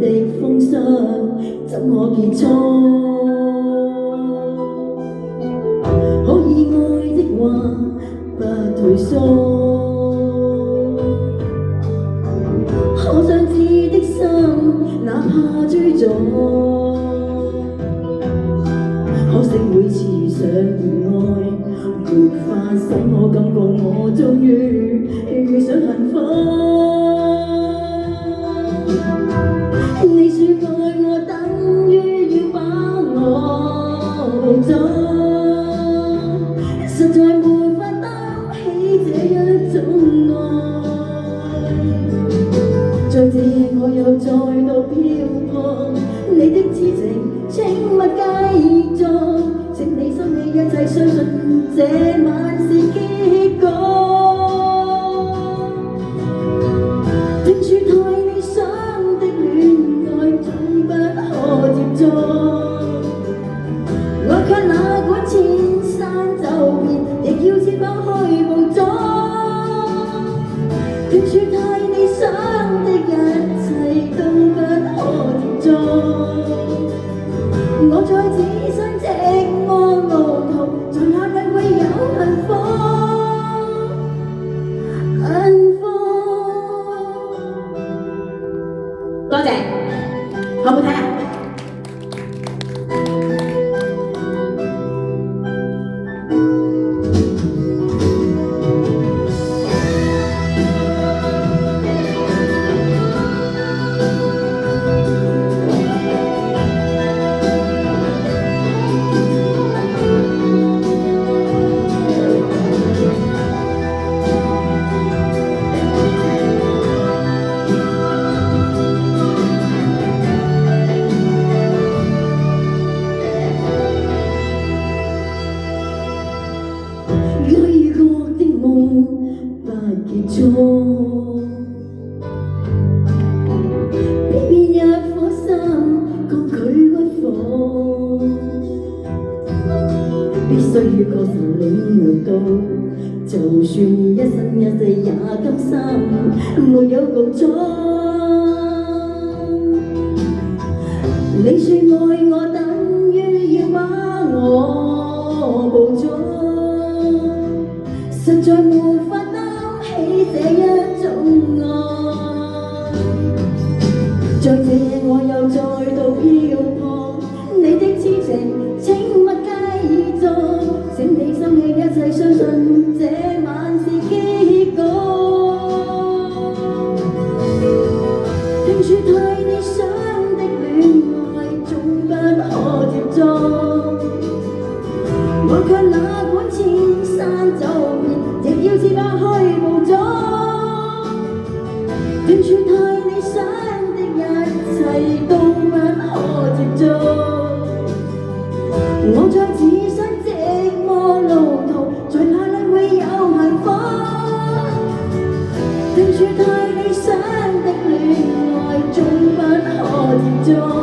的風霜，怎可結束？可以愛的話，不退縮。可想知的心，哪怕追逐。可惜每次遇上意外，沒法使我感覺我終於遇上幸福。你說愛我等於要把我抱走，實在沒法擔起這一種愛。在這夜我又再度漂泊，你的痴情請勿繼續，請你心裏一切相信這晚是結局。聽說太理想的戀愛總不可接觸，我卻哪管千山走遍，亦要設法去捕捉。聽說太理想的一切都不可接觸，我在此生寂寞路途，在哪裏會有幸福？幸福。多謝，好唔好睇啊？許過的夢不結束，偏偏一顆心抗拒屈服，必須與確實領略到，就算一生一世也甘心沒有局促。你說愛我等於要把我捕捉，實在沒法擔起這一種愛。在這夜我又再度漂泊，你的痴情請勿繼續，請你心裏一切相信這晚是結局。聽說太理想的戀愛總不可接觸，我卻哪管千山走遍，亦要設法去捕捉。聽說太理想的一切都不可接觸，我在此生寂寞路途，在哪裏會有幸福？聽說太理想的戀愛總不可接觸。